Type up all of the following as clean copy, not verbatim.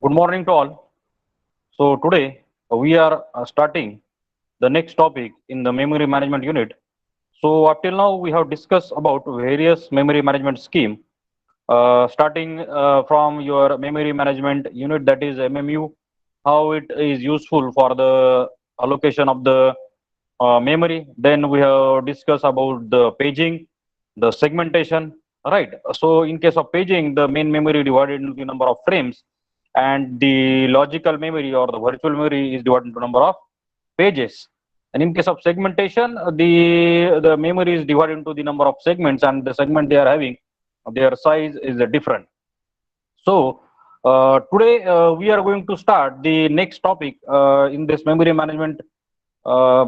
Good morning to all. So today we are starting the next topic in the memory management unit. So up till now we have discussed about various memory management scheme, starting from your memory management unit, that is MMU, how it is useful for the allocation of the memory. Then we have discussed about the paging, the segmentation, right? So in case of paging, the main memory divided into the number of frames, and the logical memory or the virtual memory is divided into number of pages. And in case of segmentation, the memory is divided into the number of segments, and the segment they are having, their size is different. So today we are going to start the next topic in this memory management uh,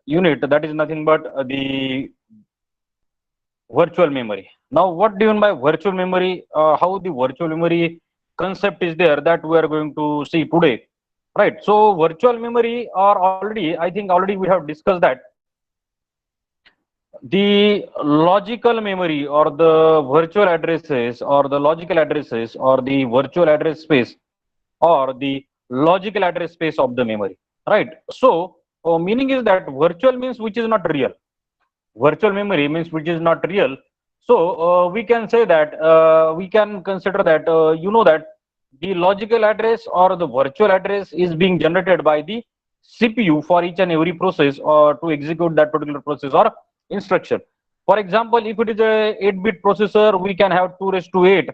unit, that is nothing but the virtual memory. Now, what do you mean by virtual memory? How the virtual memory concept is there, that we are going to see today, right? So, virtual memory are already, I think already we have discussed that the logical memory or the virtual addresses or the logical addresses or the virtual address space or the logical address space of the memory, right? So, meaning is that virtual means which is not real. Virtual memory means which is not real. So we can say that we can consider that that the logical address or the virtual address is being generated by the CPU for each and every process or to execute that particular process or instruction. For example, if it is a 8-bit processor, we can have 2 raised to 8,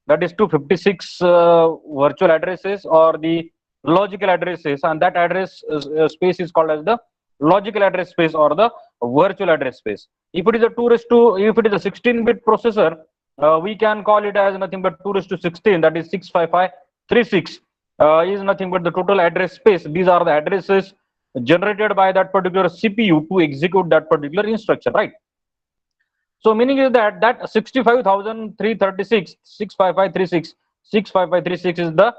that is 256 virtual addresses or the logical addresses, and that address space is called as the logical address space or the virtual address space. If it is a 2 raised to, if it is a 16-bit processor, we can call it as nothing but 2 raised to 16, that is 65536, is nothing but the total address space. These are the addresses generated by that particular CPU to execute that particular instruction, right? So meaning is that 65,336, 65536, 65536 is the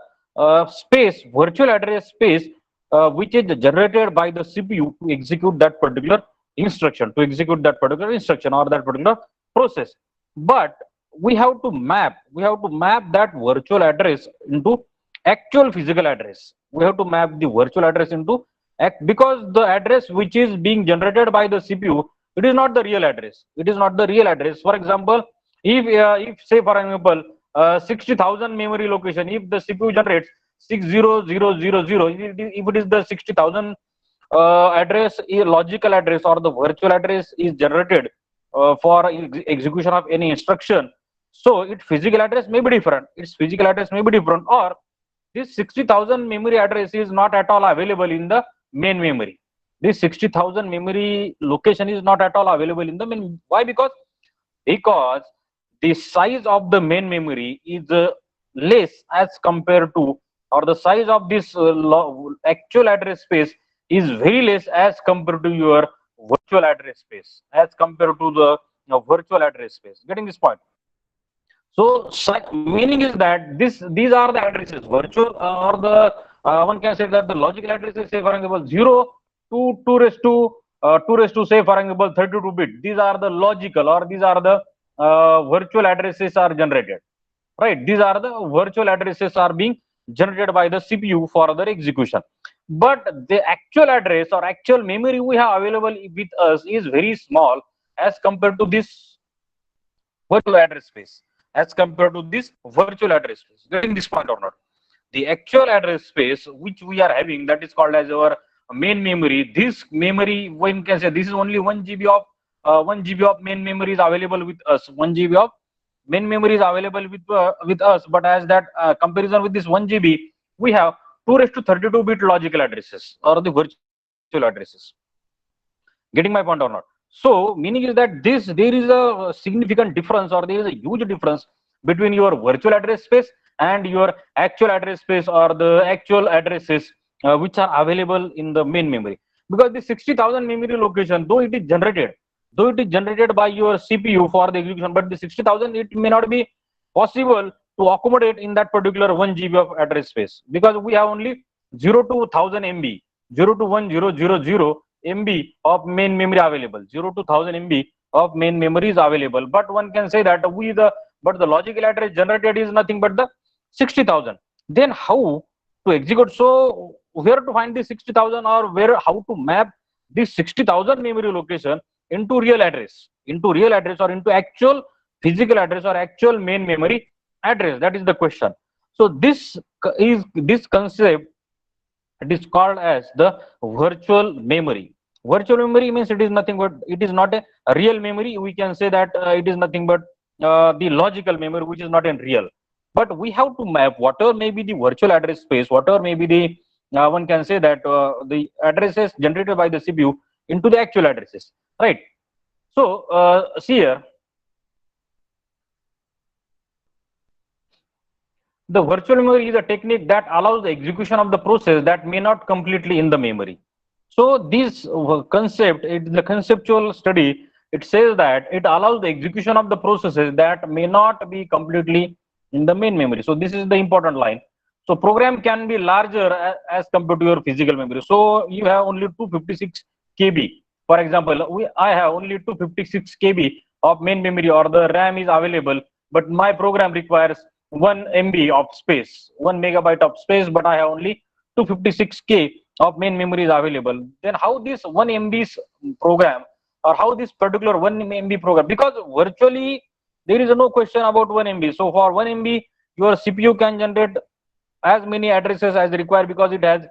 space, virtual address space, which is generated by the CPU to execute that particular instruction, or that particular process. But we have to map that virtual address into actual physical address. We have to map the virtual address into because the address which is being generated by the CPU, it is not the real address. It is not the real address. For example, if say for example 60,000 memory location, if the CPU generates 60000, if it is the 60,000 address, logical address or the virtual address is generated for execution of any instruction, so its physical address may be different. Or this 60,000 memory address is not at all available in the main memory. This 60,000 memory location is not at all available in the main. Why? Because the size of the main memory is less as compared to, or the size of this actual address space is very less as compared to your virtual address space, as compared to the virtual address space. Getting this point? So meaning is that these are the addresses, virtual or the one can say that the logical addresses, say for example 0 to 2 raised to say for example 32-bit. These are the logical, or these are the virtual addresses are generated, right? These are the virtual addresses are being generated by the CPU for their execution. But the actual address or actual memory we have available with us is very small as compared to this virtual address space, as compared to this virtual address space. Getting this point or not? The actual address space which we are having, that is called as our main memory. This memory, one can say this is only 1 GB of 1 GB of main memory is available with us. 1 GB of main memory is available with us. But as that comparison with this 1 GB, we have 2 raised to 32-bit logical addresses or the virtual addresses. Getting my point or not? So meaning is that there is a significant difference, or there is a huge difference between your virtual address space and your actual address space or the actual addresses which are available in the main memory. Because the 60,000 memory location, though it is generated by your CPU for the execution, but the 60,000, it may not be possible to accommodate in that particular 1 GB of address space, because we have only 0 to 1000 MB, 0 to 1000 MB of main memory available. 0 to 1000 MB of main memory is available. But one can say that the logical address generated is nothing but the 60,000. Then how to execute? So where to find the 60,000, or where, how to map this 60,000 memory location into real address, or into actual physical address or actual main memory address? That is the question. So this concept, it is called as the virtual memory. Virtual memory means it is nothing but, it is not a real memory. We can say that it is nothing but the logical memory, which is not in real. But we have to map whatever may be the virtual address space, whatever may be the, one can say that the addresses generated by the CPU into the actual addresses, right? So see here, the virtual memory is a technique that allows the execution of the process that may not completely in the memory. So this concept, the conceptual study, it says that it allows the execution of the processes that may not be completely in the main memory. So this is the important line. So program can be larger as compared to your physical memory. So you have only 256 KB. For example, I have only 256 KB of main memory, or the RAM is available, but my program requires 1 MB of space, 1 megabyte of space, but I have only 256K of main memory is available. Then how this 1 MB program, or how this particular 1 MB program, because virtually there is no question about 1 MB. So for 1 MB, your CPU can generate as many addresses as required, because it has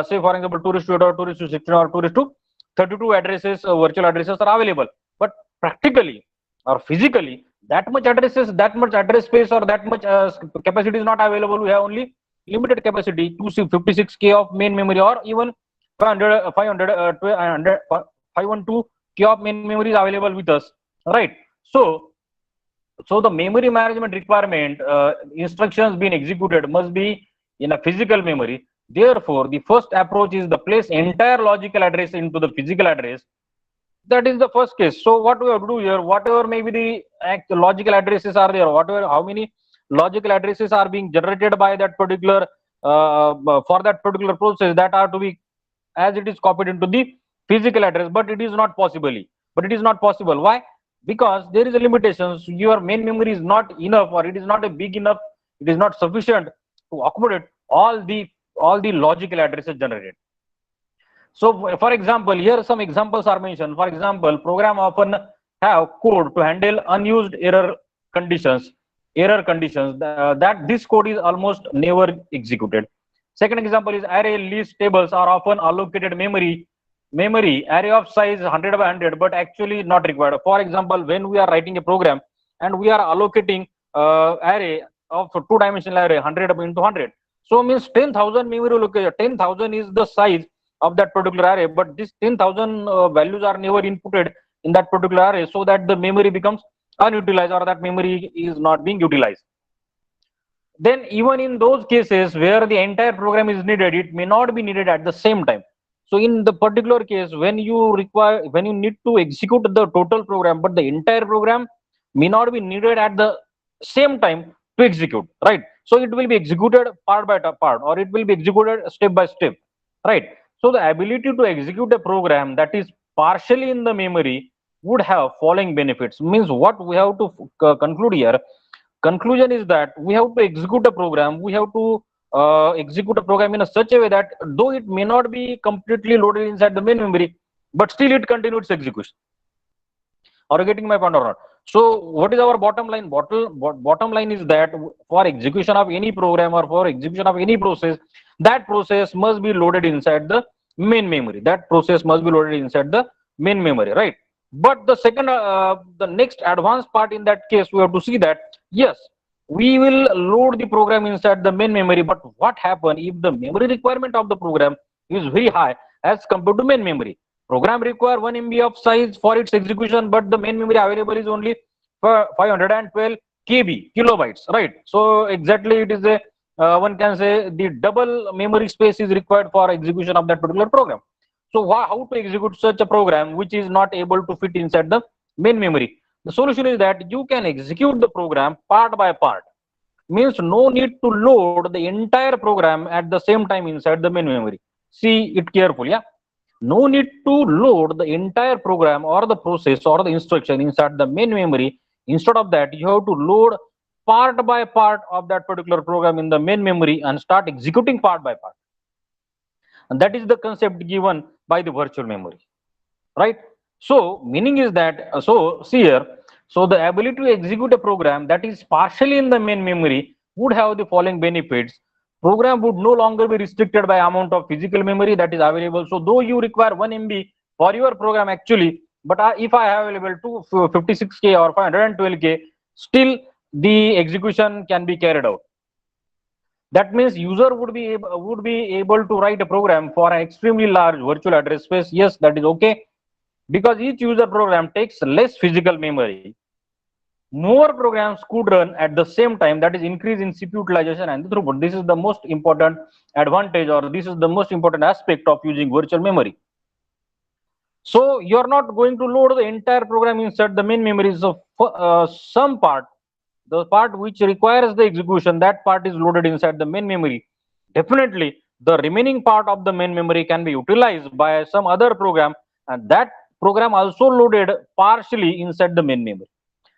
say for example 2 to 8 or 2 to 16 or 2 to 32 addresses, virtual addresses are available. But practically or physically, that much addresses, that much address space, or that much capacity is not available. We have only limited capacity, 256K of main memory, or even 512K of main memory is available with us, right? So the memory management requirement, instructions being executed must be in a physical memory. Therefore the first approach is the place entire logical address into the physical address. That is the first case. So what we have to do here, whatever maybe the logical addresses are there, whatever, how many logical addresses are being generated by that particular for that particular process, that are to be as it is copied into the physical address. But it is not possibly, it is not possible. Why? Because there is a limitation. So your main memory is not enough, or it is not a big enough, it is not sufficient to accommodate all the logical addresses generated. So for example, here some examples are mentioned. For example, program often have code to handle unused conditions, error conditions, that this code is almost never executed. Second example is array list tables are often allocated memory array of size 100 by 100, but actually not required. For example, when we are writing a program and we are allocating array of two-dimensional array 100 into 100, so means 10,000 memory location, 10,000 is the size of that particular array, but this 10,000 values are never inputted in that particular array, so that the memory becomes unutilized, or that memory is not being utilized. Then even in those cases where the entire program is needed, it may not be needed at the same time. So in the particular case, when you need to execute the total program, but the entire program may not be needed at the same time to execute, right? So it will be executed part by part, or it will be executed step by step, right? So the ability to execute a program that is partially in the memory would have following benefits. Means what we have to conclude here, conclusion is that we have to execute a program, we have to execute a program in a such a way that though it may not be completely loaded inside the main memory, but still it continues execution. Are you getting my point or not? So what is our bottom line? Bottom line is that for execution of any program, or for execution of any process, that process must be loaded inside the main memory. That process must be loaded inside the main memory, right? But the second, the next advanced part in that case, we have to see that yes, we will load the program inside the main memory. But what happen if the memory requirement of the program is very high as compared to main memory? Program require 1 MB of size for its execution, but the main memory available is only for 512 KB kilobytes, right? So exactly it is a one can say the double memory space is required for execution of that particular program. So how to execute such a program which is not able to fit inside the main memory? The solution is that you can execute the program part by part. Means no need to load the entire program at the same time inside the main memory. See it carefully, yeah. No need to load the entire program or the process or the instruction inside the main memory. Instead of that, you have to load part by part of that particular program in the main memory and start executing part by part. And that is the concept given by the virtual memory, right? So meaning is that, so see here, so the ability to execute a program that is partially in the main memory would have the following benefits. Program would no longer be restricted by amount of physical memory that is available. So though you require 1 MB for your program actually, but if I have available 256K or 512K, still the execution can be carried out. That means user would be able to write a program for an extremely large virtual address space. Yes, that is okay, because each user program takes less physical memory. More programs could run at the same time, that is increase in CPU utilization and the throughput. This is the most important advantage, or this is the most important aspect of using virtual memory. So you're not going to load the entire program inside the main memory. So some part, the part which requires the execution, that part is loaded inside the main memory. Definitely the remaining part of the main memory can be utilized by some other program, and that program also loaded partially inside the main memory.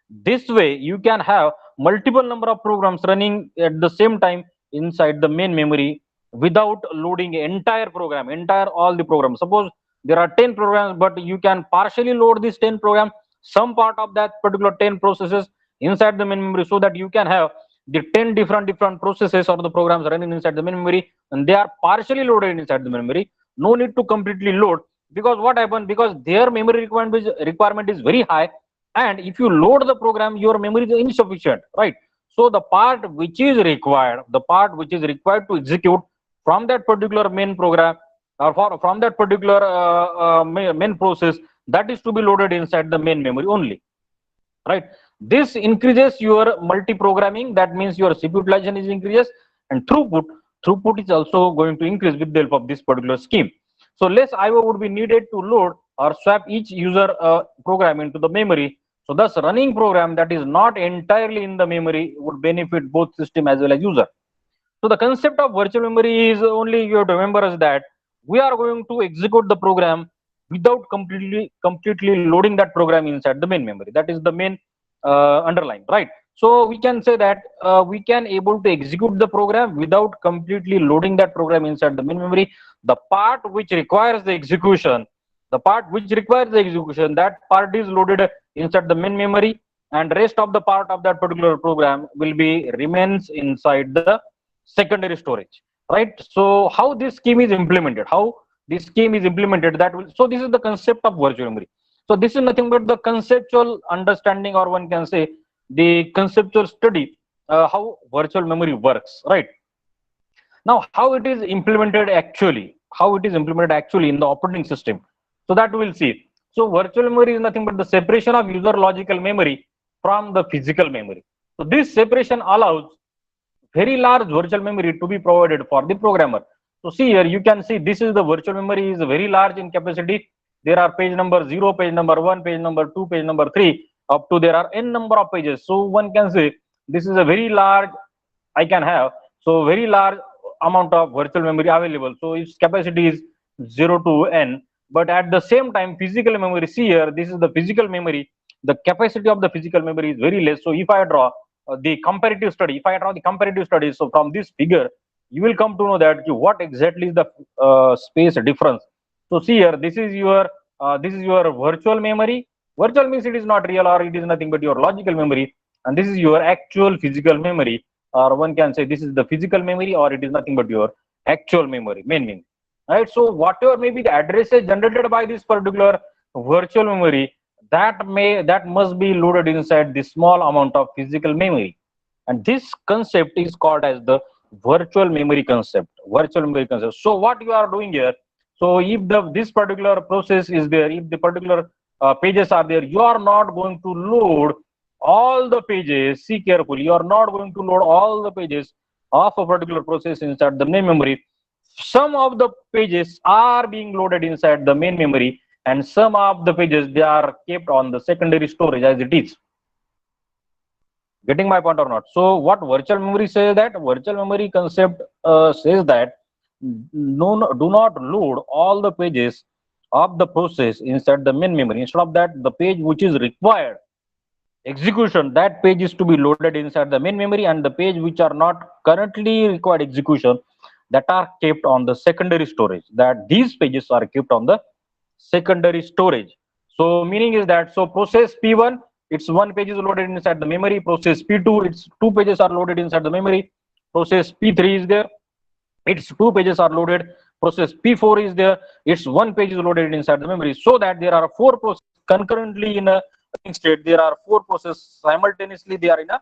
This way you can have multiple number of programs running at the same time inside the main memory without loading entire program, entire all the programs. Suppose there are 10 programs, but you can partially load this 10 program, some part of that particular 10 processes inside the main memory, so that you can have the 10 different processes or the programs running inside the main memory, and they are partially loaded inside the memory. No need to completely load, because what happened, because their memory requirement is very high, and if you load the program, your memory is insufficient, right? So the part which is required, to execute from that particular main program, or from that particular main process, that is to be loaded inside the main memory only, right? This increases your multi-programming, that means your CPU utilization is increases, and throughput is also going to increase with the help of this particular scheme. So less IO would be needed to load or swap each user program into the memory. So thus running program that is not entirely in the memory would benefit both system as well as user. So the concept of virtual memory is, only you have to remember is that we are going to execute the program without completely loading that program inside the main memory. That is the main underline, right? So we can say that we can able to execute the program without completely loading that program inside the main memory. The part which requires the execution, that part is loaded inside the main memory, and rest of the part of that particular program will be remains inside the secondary storage, right? So how this scheme is implemented, that will, so this is the concept of virtual memory. So this is nothing but the conceptual understanding, or one can say the conceptual study, how virtual memory works, right? Now how it is implemented actually, in the operating system, so that we'll see. So virtual memory is nothing but the separation of user logical memory from the physical memory. So this separation allows very large virtual memory to be provided for the programmer. So see here, you can see this is the virtual memory is very large in capacity. There are page number 0, page number 1, page number 2, page number 3, up to there are n number of pages. So one can say this is a very large, I can have, so very large amount of virtual memory available. So its capacity is 0 to n. But at the same time, physical memory, see here, this is the physical memory. The capacity of the physical memory is very less. So if I draw the comparative study, so from this figure, you will come to know that what exactly is the space difference. So see here, this is your virtual memory. Virtual means it is not real, or it is nothing but your logical memory, and this is your actual physical memory, or one can say this is the physical memory, or it is nothing but your actual memory, main memory, right? So whatever may be the addresses generated by this particular virtual memory, that must be loaded inside this small amount of physical memory, and this concept is called as the virtual memory concept. So what you are doing here, so if this particular process is there, if the particular pages are there, you are not going to load all the pages. See carefully, you are not going to load all the pages of a particular process inside the main memory. Some of the pages are being loaded inside the main memory, and some of the pages, they are kept on the secondary storage as it is. Getting my point or not? So what virtual memory says, that virtual memory concept says that do not load all the pages of the process inside the main memory. Instead of that, the page which is required execution, that page is to be loaded inside the main memory, and the page which are not currently required execution, that are kept on the secondary storage, that these pages are kept on the secondary storage. So meaning is that, so process P1, its one page is loaded inside the memory. Process P2, its two pages are loaded inside the memory. Process P3 is there, its two pages are loaded. Process P4 is there, its one page is loaded inside the memory. So that there are four processes concurrently in a running state. There are four processes simultaneously, they are in a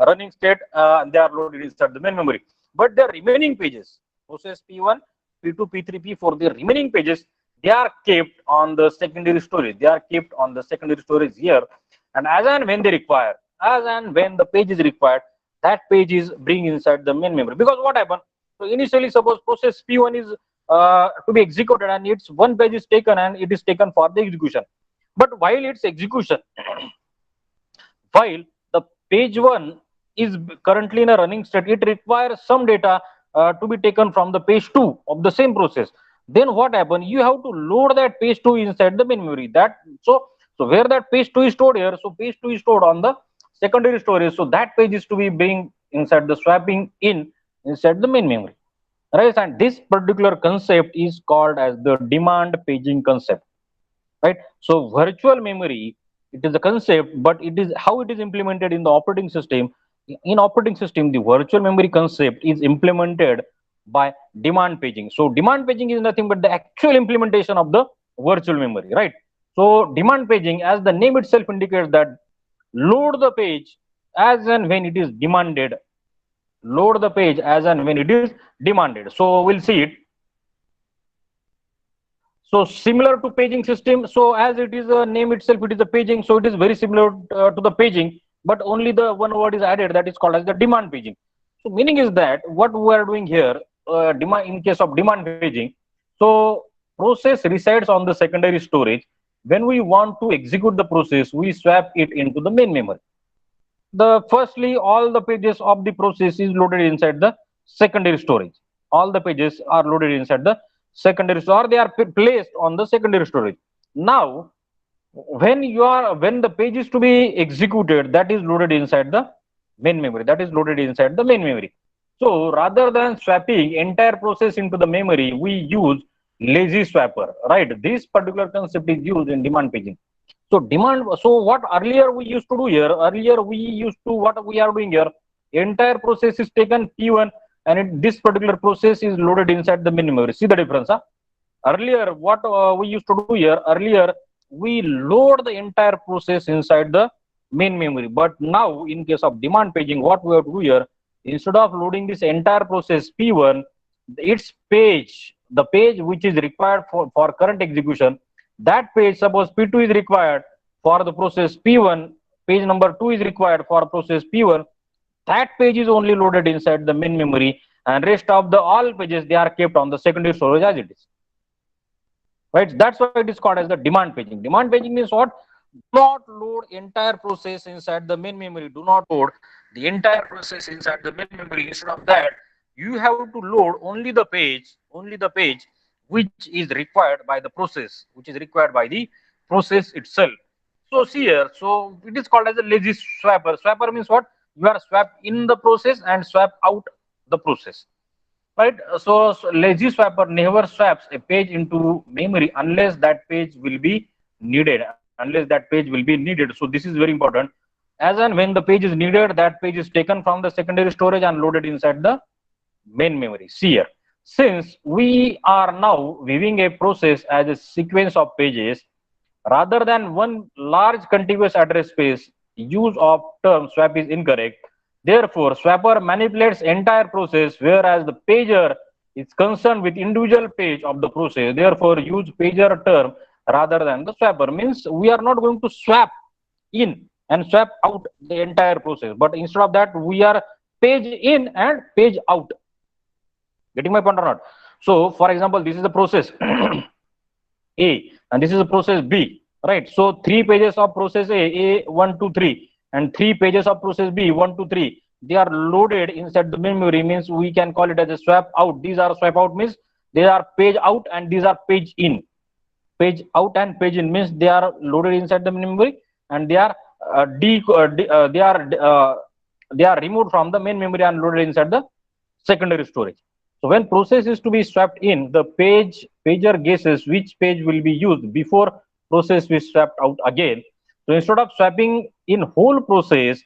running state, and they are loaded inside the main memory. But the remaining pages, process P1, P2, P3, P4, the remaining pages, they are kept on the secondary storage. They are kept on the secondary storage here, and as and when they require, as and when the page is required, that page is bring inside the main memory. Because what happened, so initially suppose process P1 is to be executed, and its one page is taken, and it is taken for the execution. But while its execution, while the page 1 is currently in a running state, it requires some data to be taken from the page 2 of the same process. Then what happens, you have to load that page 2 inside the main memory. That so where that page 2 is stored here, so page 2 is stored on the secondary storage, so that page is to be bring inside the swapping in inside the main memory, right? And this particular concept is called as the demand paging concept, right? So virtual memory, it is a concept, but it is how it is implemented in the operating system. In operating system, the virtual memory concept is implemented by demand paging. So demand paging is nothing but the actual implementation of the virtual memory, right? So demand paging, as the name itself indicates, that load the page as and when it is demanded. Load the page as and when it is demanded. So we'll see it. So similar to paging system. So as it is a name itself, it is a paging. So it is very similar to the paging, but only the one word is added, that is called as the demand paging. So meaning is that what we are doing here, demand in case of demand paging. So process resides on the secondary storage. When we want to execute the process, we swap it into the main memory. The firstly, all the pages of the process is loaded inside the secondary storage. All the pages are loaded inside the secondary storage, or they are placed on the secondary storage. Now when the page is to be executed, that is loaded inside the main memory, that is loaded inside the main memory. So rather than swapping entire process into the memory, we use lazy swapper, right? This particular concept is used in demand paging. So demand, so what earlier we used to do here, earlier we used to, what we are doing here, entire process is taken P1, and this particular process is loaded inside the main memory. See the difference, huh? Earlier what we used to do here, earlier we load the entire process inside the main memory. But now in case of demand paging, what we have to do here, instead of loading this entire process P1, its page, the page which is required for current execution, that page, suppose P2 is required for the process P1, page number 2 is required for process P1, that page is only loaded inside the main memory, and rest of the all pages, they are kept on the secondary storage as it is, right? That's why it is called as the demand paging. Demand paging means what? Do not load entire process inside the main memory. Do not load the entire process inside the main memory. Instead of that, you have to load only the page which is required by the process, which is required by the process itself. So see here, so it is called as a lazy swapper. Swapper means what? You are swap in the process and swap out the process, right? So lazy swapper never swaps a page into memory unless that page will be needed, unless that page will be needed. So this is very important. As and when the page is needed, that page is taken from the secondary storage and loaded inside the main memory. See here, since we are now viewing a process as a sequence of pages rather than one large contiguous address space, use of term swap is incorrect. Therefore, swapper manipulates entire process, whereas the pager is concerned with individual page of the process. Therefore, use pager term rather than the swapper. Means we are not going to swap in and swap out the entire process, but instead of that, we are page in and page out. Getting my point or not? So, for example, this is the process A, and this is the process B, right? So, three pages of process A 1, 2, 3, and three pages of process B 1, 2, 3. They are loaded inside the memory. Means we can call it as a swap out. These are swap out, means they are page out, and these are page in. Page out and page in means they are loaded inside the memory, and they are they are removed from the main memory and loaded inside the secondary storage. So when process is to be swapped in, the pager guesses which page will be used before process is swapped out again. So instead of swapping in whole process,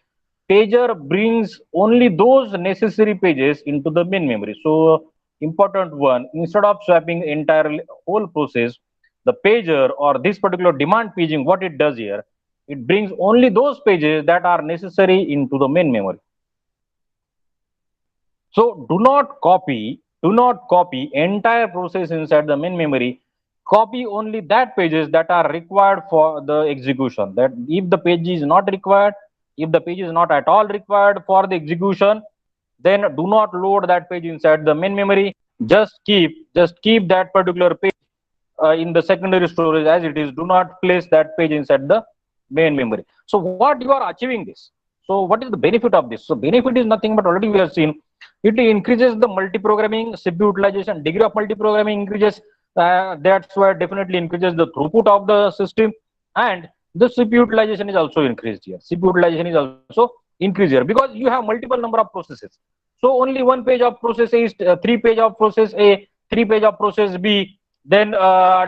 pager brings only those necessary pages into the main memory. So important one, instead of swapping entirely whole process, the pager or this particular demand paging, what it does here, it brings only those pages that are necessary into the main memory. So do not copy entire process inside the main memory. Copy only that pages that are required for the execution. That if the page is not required, if the page is not at all required for the execution, then do not load that page inside the main memory. Just keep that particular page in the secondary storage as it is. Do not place that page inside the main memory. So what you are achieving this? So what is the benefit of this? So benefit is nothing but already we have seen. It increases the multi-programming, CPU utilization, degree of multi-programming increases. That's why definitely increases the throughput of the system, and the CPU utilization is also increased here. CPU utilization is also increased here because you have multiple number of processes. So only one page of process A is 3 page of process A, 3 page of process B. Then there are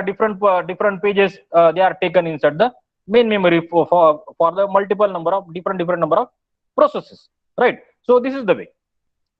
different pages they are taken inside the main memory for the multiple number of different number of processes, right? So this is the way.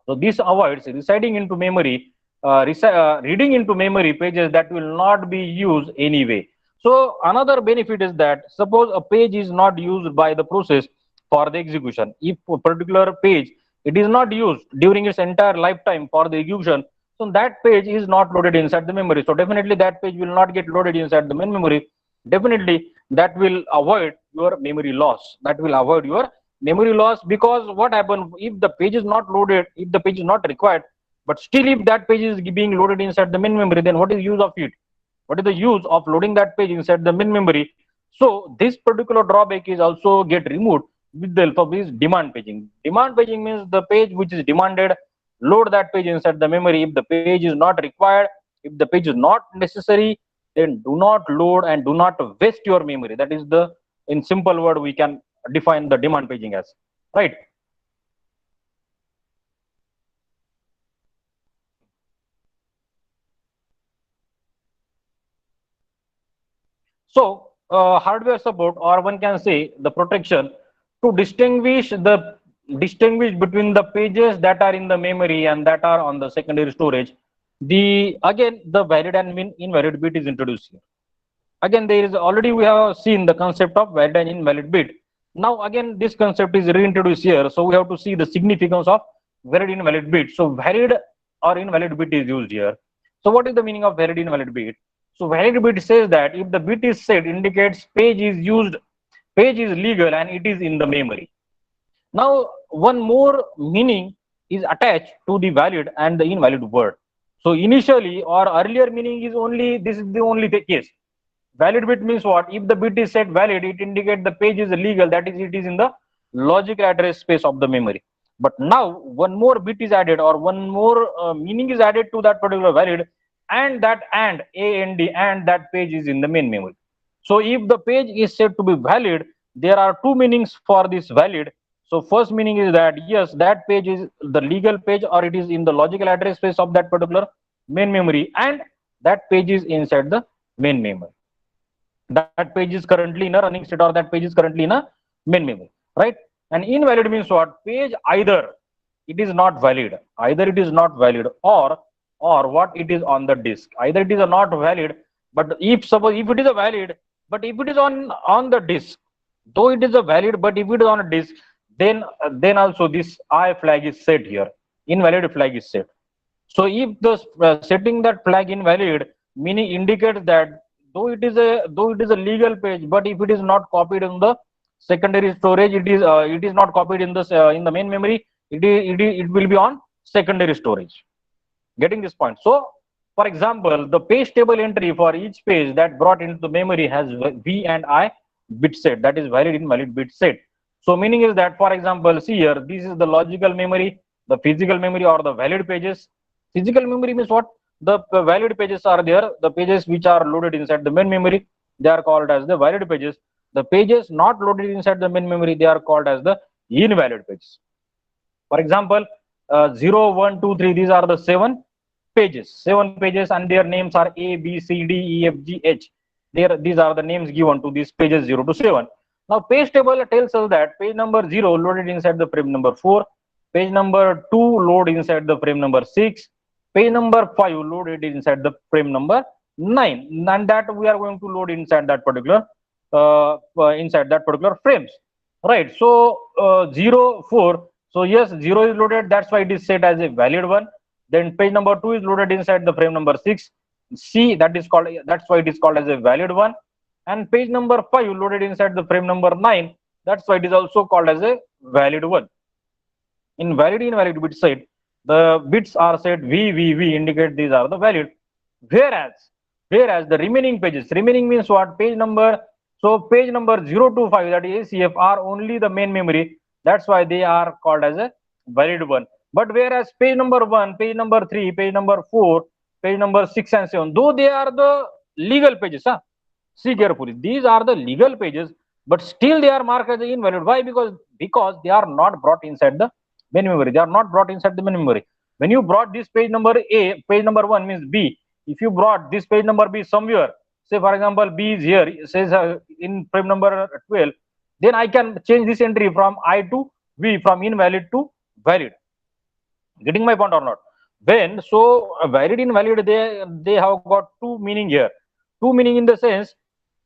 So this avoids residing into memory, reading into memory pages that will not be used anyway. So another benefit is that suppose a page is not used by the process for the execution. If a particular page it is not used during its entire lifetime for the execution, so that page is not loaded inside the memory. So definitely that page will not get loaded inside the main memory. Definitely that will avoid your memory loss. That will avoid your memory loss, because what happens if the page is not loaded, if the page is not required, but still if that page is being loaded inside the main memory, then what is the use of it? What is the use of loading that page inside the main memory? So this particular drawback is also get removed with the help of this demand paging. Demand paging means the page which is demanded, load that page inside the memory. If the page is not required, if the page is not necessary, then do not load and do not waste your memory. That is the, in simple word, we can define the demand paging as, right? So hardware support, or one can say the protection, to distinguish between the pages that are in the memory and that are on the secondary storage. The again the valid and invalid bit is introduced here. Again, there is already we have seen the concept of valid and invalid bit. Now again this concept is reintroduced here, so we have to see the significance of valid invalid bit. So valid or invalid bit is used here. So what is the meaning of valid invalid bit? So valid bit says that if the bit is set indicates page is legal and it is in the memory. Now one more meaning is attached to the valid and the invalid word. So initially or earlier meaning is only, this is the only case. Valid bit means what? If the bit is set valid, it indicates the page is legal, that is, it is in the logical address space of the memory. But now one more bit is added, or one more meaning is added to that particular valid, and that and that page is in the main memory. So if the page is said to be valid, there are two meanings for this valid. So first meaning is that yes, that page is the legal page, or it is in the logical address space of that particular main memory, and that page is inside the main memory. That page is currently in a running state, or that page is currently in a main memory, right? And invalid means what? Page either it is not valid, or what, it is on the disk. Either it is not valid, but if suppose if it is a valid, but if it is on the disk, though it is a valid, but if it is on a disk, then also this I flag is set here. Invalid flag is set. So if the setting that flag invalid, meaning indicates that though it is a legal page, but if it is not copied in the secondary storage, it is not copied in the main memory. It will be on secondary storage. Getting this point? So, for example, the page table entry for each page that brought into the memory has V and I bit set. That is valid invalid bit set. So meaning is that, for example, see here, this is the logical memory, the physical memory, or the valid pages. Physical memory means what? The valid pages are there, the pages which are loaded inside the main memory, they are called as the valid pages. The pages not loaded inside the main memory, they are called as the invalid pages. For example, 0, 1, 2, 3, these are the seven pages, and their names are A, B, C, D, E, F, G, H. These are the names given to these pages 0 to 7. Now, page table tells us that page number 0 loaded inside the frame number 4, page number 2 load inside the frame number 6, page number 5 loaded inside the frame number 9, and that we are going to load inside that particular frames, right? So 0, 4. So yes, 0 is loaded. That's why it is set as a valid one. Then page number 2 is loaded inside the frame number 6. C, that's why it is called as a valid one. And page number 5 loaded inside the frame number 9. That's why it is also called as a valid one. In valid invalid bit set, the bits are set V indicate these are the valid. Whereas the remaining means what? Page number. So page number 0 to 5, that is ACF, are only the main memory. That's why they are called as a valid one. But whereas page number 1, page number 3, page number 4, page number 6 and 7, though they are the legal pages, see carefully, these are the legal pages, but still they are marked as invalid. Why? Because they are not brought inside the main memory. They are not brought inside the main memory. When you brought this page number A, page number 1 means B. If you brought this page number B somewhere, say for example B is here, it says in frame number 12, then I can change this entry from I to V, from invalid to valid. Getting my point or not? When so valid invalid, they have got two meaning here. Two meaning in the sense,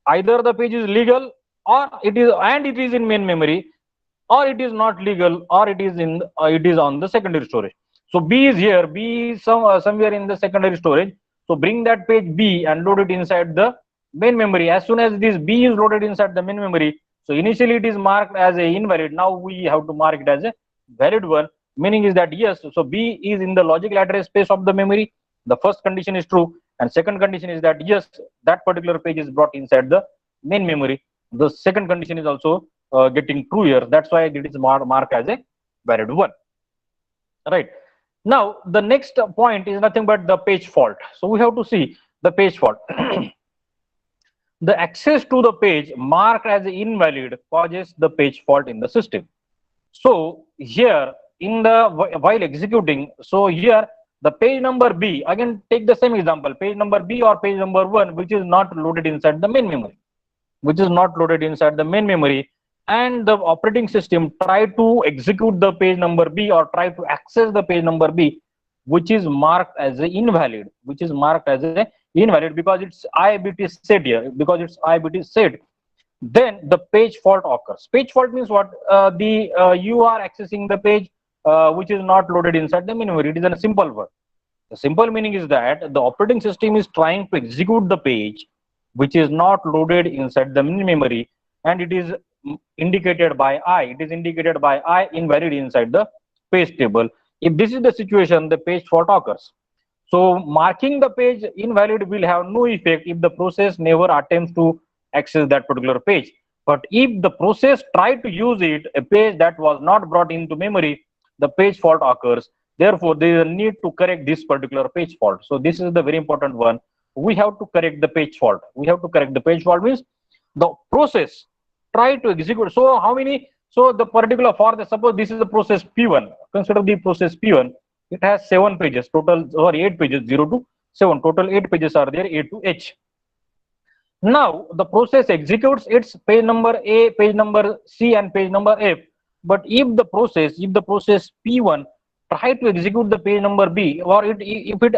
either the page is legal, or it is in main memory, or it is not legal, or it is on the secondary storage. So B is here, B is somewhere in the secondary storage. So bring that page B and load it inside the main memory. As soon as this B is loaded inside the main memory, so initially it is marked as a invalid. Now we have to mark it as a valid one. Meaning is that yes, so B is in the logical address space of the memory. The first condition is true, and second condition is that yes, that particular page is brought inside the main memory. The second condition is also getting true here. That's why it is marked as a valid one. Right. Now the next point is nothing but the page fault. So we have to see the page fault. The access to the page marked as invalid causes the page fault in the system. So here in the while executing, so here the page number B, again take the same example, page number B or page number 1, which is not loaded inside the main memory, and the operating system try to execute the page number B or try to access the page number B, which is marked as a invalid, because its I bit is set here, then the page fault occurs. Page fault means what? You are accessing the page which is not loaded inside the memory. It is a simple word. The simple meaning is that the operating system is trying to execute the page which is not loaded inside the memory, and it is indicated by I. It is indicated by I invalid inside the page table. If this is the situation, the page fault occurs. So marking the page invalid will have no effect if the process never attempts to access that particular page. But if the process tried to use it, a page that was not brought into memory, the page fault occurs. Therefore, there is a need to correct this particular page fault. So this is the very important one. We have to correct the page fault. Means the process try to execute. So how many? So the particular suppose this is the process P1. Consider the process P1. It has 7 pages total, or 8 pages, 0 to 7. Total 8 pages are there, A to H. Now the process executes its page number A, page number C, and page number F. But if the process P1 try to execute the page number B, or if it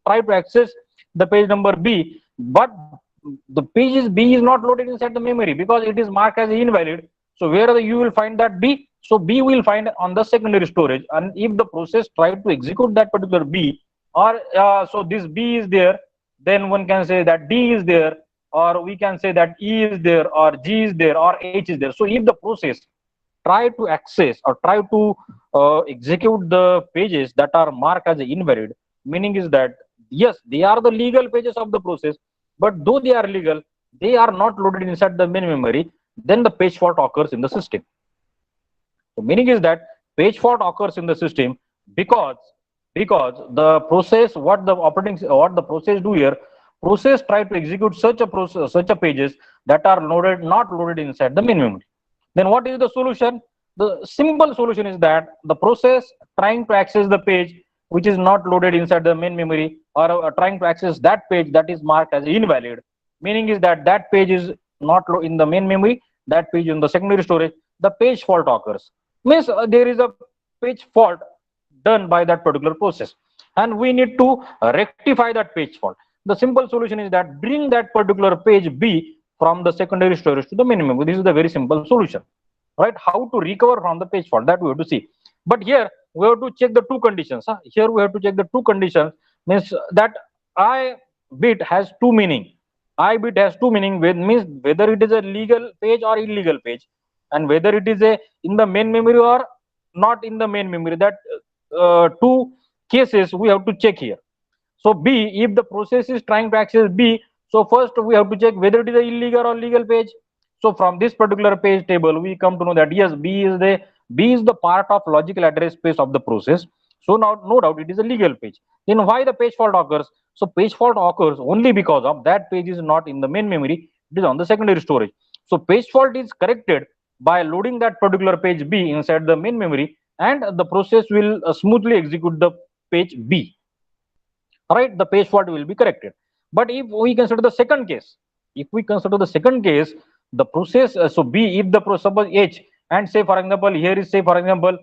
try to access the page number B, but the page B is not loaded inside the memory because it is marked as invalid. So where you will find that B? So B will find on the secondary storage, and if the process try to execute that particular B, or so this B is there, then one can say that D is there, or we can say that E is there, or G is there, or H is there. So if the process try to access or try to execute the pages that are marked as invalid, meaning is that yes, they are the legal pages of the process, but though they are legal, they are not loaded inside the main memory, then the page fault occurs in the system. So meaning is that page fault occurs in the system because the process, what the process do here, process try to execute such a process, such a pages that are loaded, not loaded inside the main memory. Then what is the solution? The simple solution is that the process trying to access the page which is not loaded inside the main memory, or trying to access that page that is marked as invalid, meaning is that that page is not in the main memory, that page in the secondary storage, the page fault occurs. Means there is a page fault done by that particular process, and we need to rectify that page fault. The simple solution is that bring that particular page B from the secondary storage to the main memory. This is the very simple solution, right? How to recover from the page fault, that we have to see. But here we have to check the two conditions. Here we have to check the two conditions, means that I bit has two meaning. I bit has two meaning, means whether it is a legal page or illegal page, and whether it is a in the main memory or not in the main memory. That two cases we have to check here. So B, if the process is trying to access B, so first we have to check whether it is a illegal or legal page. So from this particular page table, we come to know that yes, B is the part of logical address space of the process. So now no doubt it is a legal page. Then why the page fault occurs? So page fault occurs only because of that page is not in the main memory, it is on the secondary storage. So page fault is corrected by loading that particular page B inside the main memory, and the process will smoothly execute the page B. Right, the page fault will be corrected. But if we consider the second case, the process, so B, if the suppose H, and say for example here is say for example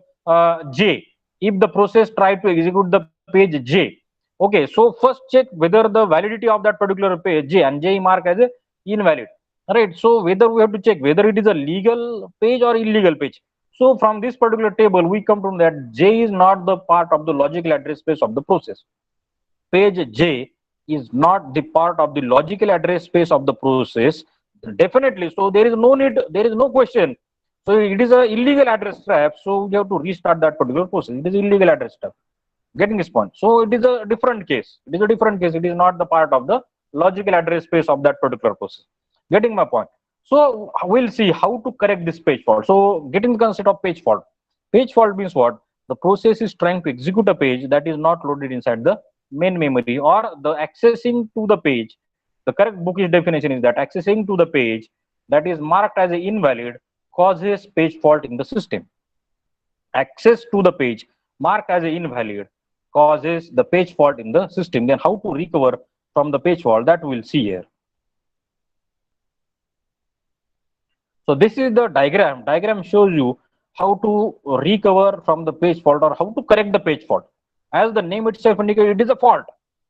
J, if the process try to execute the page J, okay, so first check whether the validity of that particular page J, and J mark as a invalid, right? So whether we have to check whether it is a legal page or illegal page. So from this particular table we come to that J is not the part of the logical address space of the process. Page J is not the part of the logical address space of the process, definitely. So there is no need, there is no question. So it is a illegal address trap, so we have to restart that particular process. It is illegal address trap. Getting this point? So it is a different case. It is a different case. It is not the part of the logical address space of that particular process. Getting my point? So we'll see how to correct this page fault. So getting the concept of page fault. Page fault means what? The process is trying to execute a page that is not loaded inside the main memory, or the accessing to the page. The correct bookish definition is that accessing to the page that is marked as invalid causes page fault in the system. Access to the page marked as invalid causes the page fault in the system. Then how to recover from the page fault, that we'll see here. So this is the diagram. Diagram shows you how to recover from the page fault, or how to correct the page fault. As the name itself indicates, it is a fault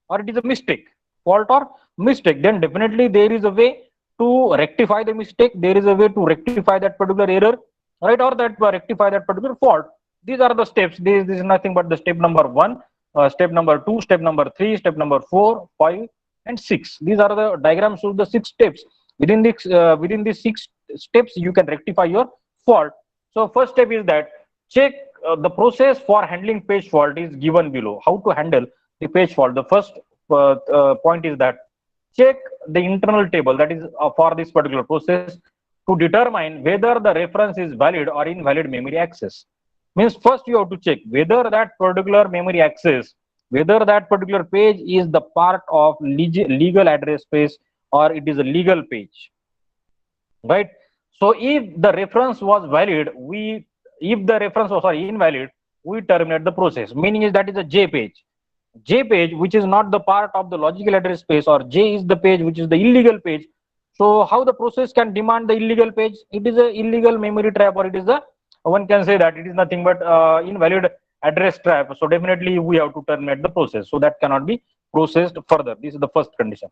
or it is a mistake. Fault or mistake, then definitely there is a way to rectify the mistake. There is a way to rectify that particular error, right, or that rectify that particular fault. These are the steps. This is nothing but the step number 1, step number 2, step number 3, step number 4, 5, and 6. These are the diagrams shows the 6 steps. Within these 6 steps, you can rectify your fault. So first step is that check the process for handling page fault is given below. How to handle the page fault? The first point is that check the internal table, that is for this particular process, to determine whether the reference is valid or invalid memory access. Means first you have to check whether that particular memory access, whether that particular page is the part of legal address space or it is a legal page, right? So if the reference was valid, if the reference was invalid, we terminate the process. Meaning is that is a J page. J page which is not the part of the logical address space, or J is the page which is the illegal page. So how the process can demand the illegal page? It is a illegal memory trap, or it is a, one can say that it is nothing but invalid address trap. So definitely we have to terminate the process. So that cannot be processed further. This is the first condition.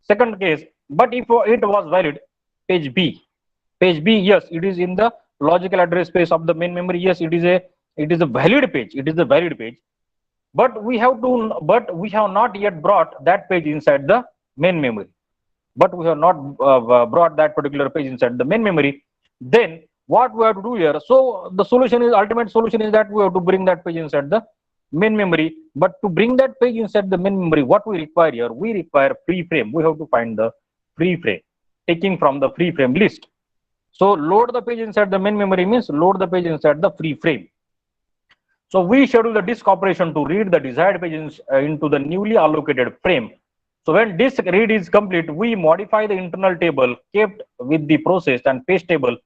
Second case, but if it was valid, page B. Page B, yes, it is in the logical address space of the main memory. Yes, it is a valid page. It is a valid page. But we have not yet brought that page inside the main memory. But we have not brought that particular page inside the main memory. Then what we have to do here? So the solution is, ultimate solution is that we have to bring that page inside the main memory. But to bring that page inside the main memory, what we require here? We require free frame. We have to find the free frame, taking from the free frame list. So load the page inside the main memory means load the page inside the free frame. So we schedule the disk operation to read the desired page into the newly allocated frame. So when disk read is complete, we modify the internal table kept with the processed and page table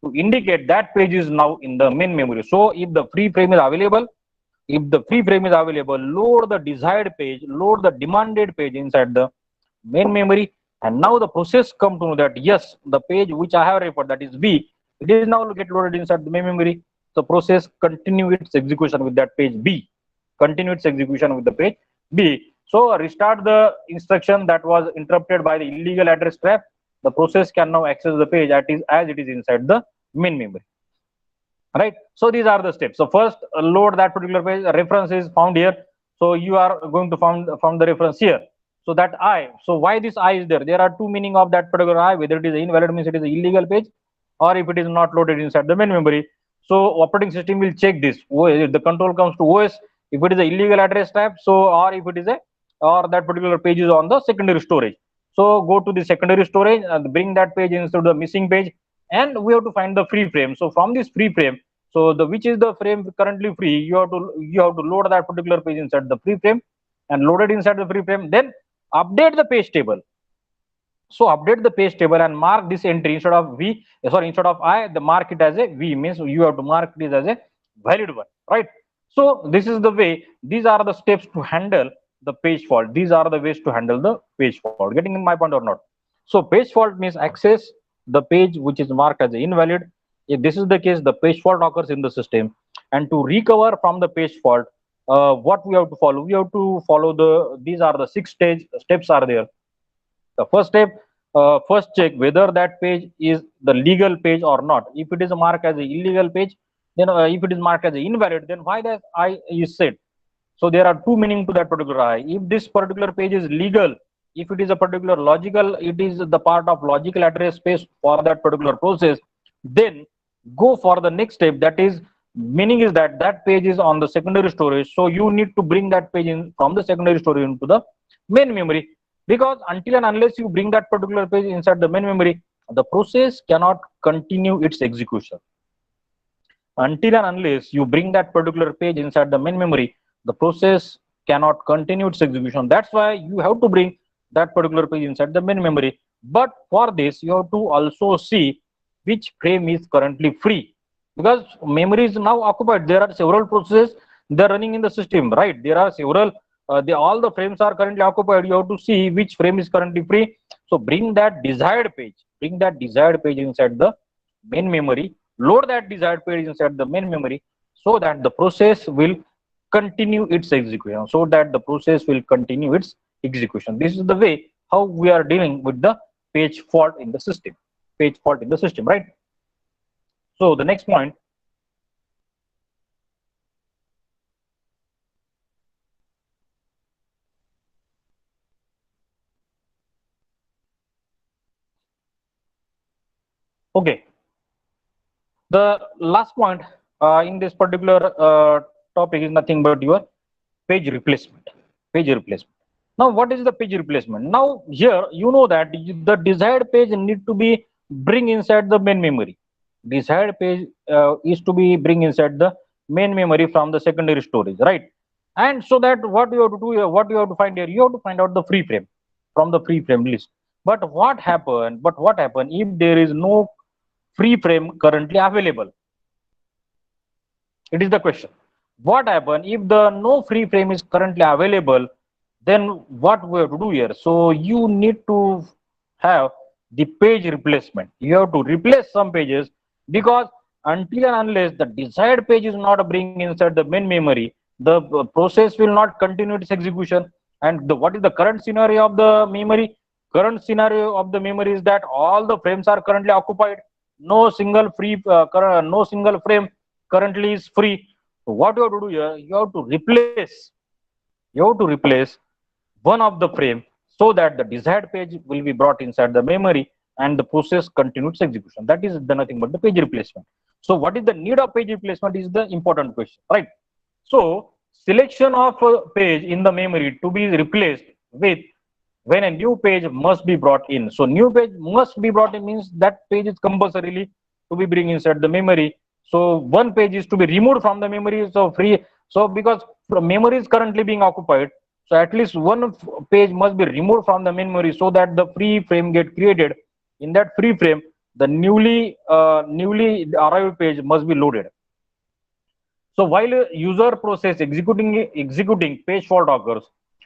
to indicate that page is now in the main memory. So if the free frame is available, load the desired page, load the demanded page inside the main memory. And now the process come to know that yes, the page which I have referred, that is B, it is now get loaded inside the main memory. The process continue its execution with that page B, continue its execution with the page B. So restart the instruction that was interrupted by the illegal address trap. The process can now access the page as it is inside the main memory. Right. So these are the steps. So first, load that particular page. Reference is found here. So you are going to found the reference here. So that I. So why this I is there? There are two meaning of that particular I. Whether it is invalid means it is an illegal page, or if it is not loaded inside the main memory. So operating system will check this. The control comes to OS. If it is an illegal address type, so or if it is a or that particular page is on the secondary storage. So go to the secondary storage and bring that page instead of the missing page, and we have to find the free frame. So from this free frame, so the which is the frame currently free, you have to load that particular page inside the free frame and load it inside the free frame. Then update the page table. So update the page table and mark this entry instead of V, sorry, instead of I, the mark it as a V, means you have to mark this as a valid one, right? So this is the way, these are the steps to handle the page fault. These are the ways to handle the page fault. Getting in my point or not? So page fault means access the page which is marked as invalid. If this is the case, the page fault occurs in the system. And to recover from the page fault, what we have to follow? We have to follow these are the 6 steps are there. The first step, first check whether that page is the legal page or not. If it is marked as an illegal page, then if it is marked as invalid, then why that I is set? So there are two meaning to that particular I. If this particular page is legal, if it is a particular logical, it is the part of logical address space for that particular process, then go for the next step. That is, meaning is that that page is on the secondary storage. So you need to bring that page in from the secondary storage into the main memory. Because until and unless you bring that particular page inside the main memory, the process cannot continue its execution. Until and unless you bring that particular page inside the main memory, the process cannot continue its execution. That's why you have to bring that particular page inside the main memory. But for this, you have to also see which frame is currently free. Because memory is now occupied. There are several processes they are running in the system, right? There are several all the frames are currently occupied. You have to see which frame is currently free. So bring that desired page inside the main memory, load that desired page inside the main memory, so that the process will continue its execution. This is the way how we are dealing with the page fault in the system. Right? So the next point. Okay. The last point in this particular topic is nothing but your page replacement. Now, what is the page replacement? Now, here you know that the desired page need to be bring inside the main memory. Desired page is to be bring inside the main memory from the secondary storage, right? And so that what you have to do here, what you have to find here, you have to find out the free frame from the free frame list. But what happened if there is no free frame currently available? It is the question. What happens if the no free frame is currently available? Then what we have to do here? So you need to have the page replacement. You have to replace some pages, because until and unless the desired page is not bring inside the main memory, the process will not continue its execution. And what is the current scenario of the memory? Current scenario of the memory is that all the frames are currently occupied. No single frame currently is free. So what you have to do here? You have to replace one of the frame, so that the desired page will be brought inside the memory and the process continues execution. That is nothing but the page replacement. So what is the need of page replacement is the important question, right? So selection of a page in the memory to be replaced with when a new page must be brought in. So new page must be brought in means that page is compulsorily to be bring inside the memory. So one page is to be removed from the memory. So because the memory is currently being occupied, So at least one page must be removed from the main memory so that the free frame get created. In that free frame, the newly arrived page must be loaded. So while a user process executing page fault occurs,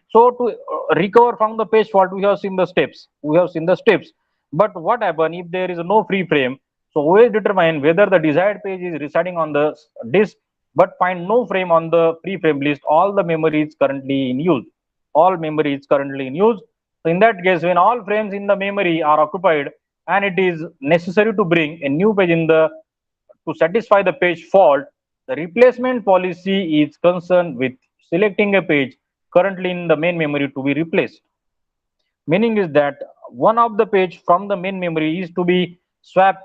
so to recover from the page fault, we have seen the steps. We have seen the steps. But what happen if there is no free frame? So always determine whether the desired page is residing on the disk, but find no frame on the free frame list. All the memory is currently in use. All memory is currently in use. So in that case, when all frames in the memory are occupied and it is necessary to bring a new page in the to satisfy the page fault, the replacement policy is concerned with selecting a page currently in the main memory to be replaced. Meaning is that one of the page from the main memory is to be swapped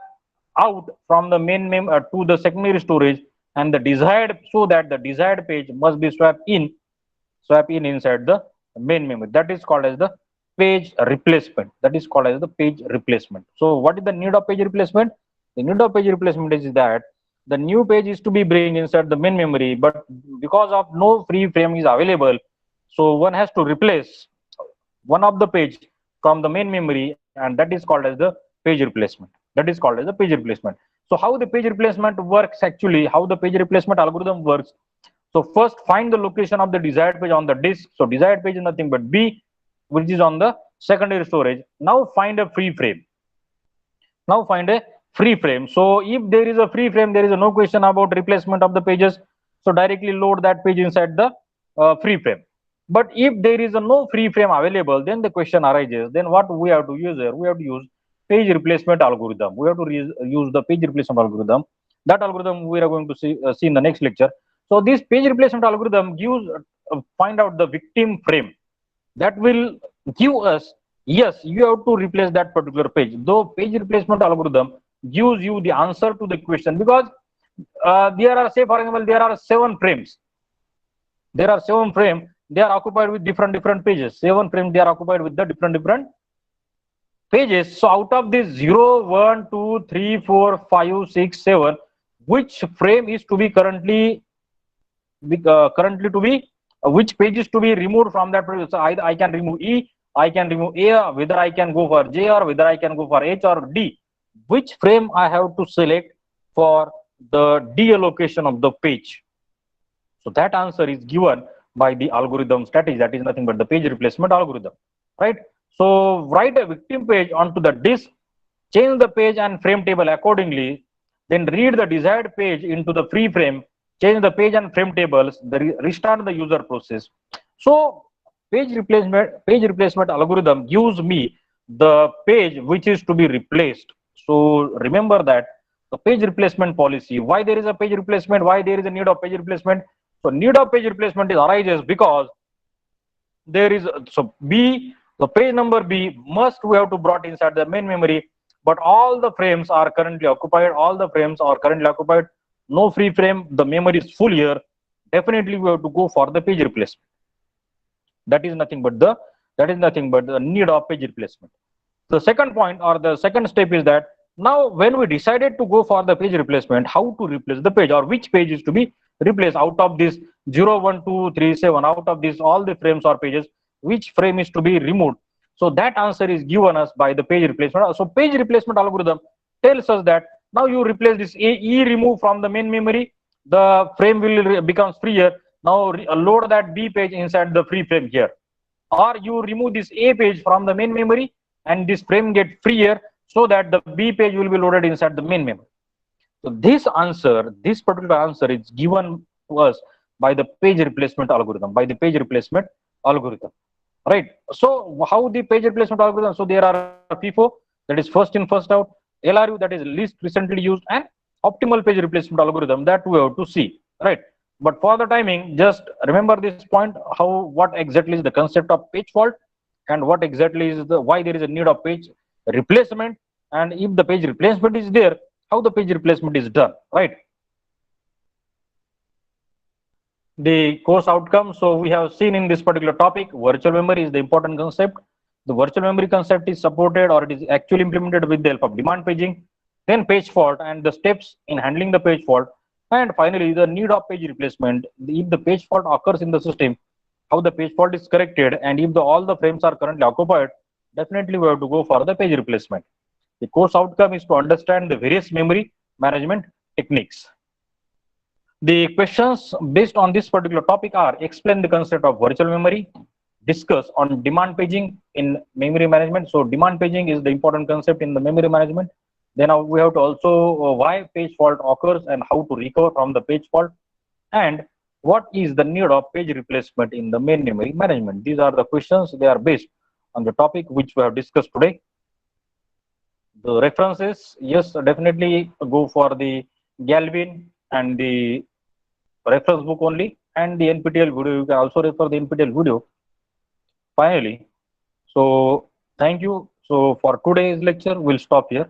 out from the main to the secondary storage, and the desired, so that the desired page must be swap in inside the main memory. That is called as the page replacement. That is called as the page replacement. So what is the need of page replacement? The need of page replacement is that the new page is to be bring inside the main memory, but because of no free frame is available, so one has to replace one of the page from the main memory, and that is called as the page replacement. That is called as the page replacement. So how the page replacement works actually, how the page replacement algorithm works. So first find the location of the desired page on the disk. So desired page is nothing but B, which is on the secondary storage. Now find a free frame. Now find a free frame. So if there is a free frame, there is no question about replacement of the pages. So directly load that page inside the free frame. But if there is no free frame available, then the question arises. Then what we have to use here? We have to use page replacement algorithm. We have to use the page replacement algorithm. That algorithm we are going to see in the next lecture. So this page replacement algorithm gives find out the victim frame. That will give us, yes, you have to replace that particular page. Though page replacement algorithm gives you the answer to the question, because there are, say for example, there are 7 frames. There are 7 frames. They are occupied with different pages. 7 frames, they are occupied with the different pages. So out of this 0, 1, 2, 3, 4, 5, 6, 7, which frame is to be currently to be which page is to be removed from that page? So I can remove E, I can remove A, whether I can go for J or whether I can go for H or D. Which frame I have to select for the deallocation of the page? So that answer is given by the algorithm strategy. That is nothing but the page replacement algorithm, right? So write a victim page onto the disk, change the page and frame table accordingly, then read the desired page into the free frame, change the page and frame tables, restart the user process. So page replacement algorithm gives me the page which is to be replaced. So remember that the page replacement policy, why there is a page replacement, why there is a need of page replacement. So need of page replacement arises because there is, so B, the page number B must we have to brought inside the main memory, but all the frames are currently occupied, no free frame, the memory is full here. Definitely we have to go for the page replacement. That is nothing but the need of page replacement. The second point or the second step is that now when we decided to go for the page replacement, how to replace the page or which page is to be replaced out of this 0, 1, 2, 3, 7, out of this all the frames or pages, which frame is to be removed. So that answer is given us by the page replacement. So page replacement algorithm tells us that now you replace this E remove from the main memory, the frame will becomes freer. Now load that B page inside the free frame here, or you remove this A page from the main memory and this frame get freer so that the B page will be loaded inside the main memory. So this particular answer is given to us by the page replacement algorithm, right? So how the page replacement algorithm? So there are FIFO, that is first in first out, LRU, that is least recently used, and optimal page replacement algorithm that we have to see, right? But for the timing, just remember this point, what exactly is the concept of page fault and what exactly is the why there is a need of page replacement, and if the page replacement is there, how the page replacement is done, right? The course outcome. So we have seen in this particular topic, virtual memory is the important concept. The virtual memory concept is supported or it is actually implemented with the help of demand paging, then page fault and the steps in handling the page fault, and finally the need of page replacement. If the page fault occurs in the system, how the page fault is corrected, and if all the frames are currently occupied, definitely we have to go for the page replacement. The course outcome is to understand the various memory management techniques. The questions based on this particular topic are: explain the concept of virtual memory, discuss on demand paging in memory management. So demand paging is the important concept in the memory management. Then we have to also why page fault occurs and how to recover from the page fault, and what is the need of page replacement in the main memory management. These are the questions. They are based on the topic which we have discussed today. The references, yes, definitely go for the Galvin and the reference book only, and the NPTEL video. You can also refer the NPTEL video. Finally, so thank you. So for today's lecture, we'll stop here.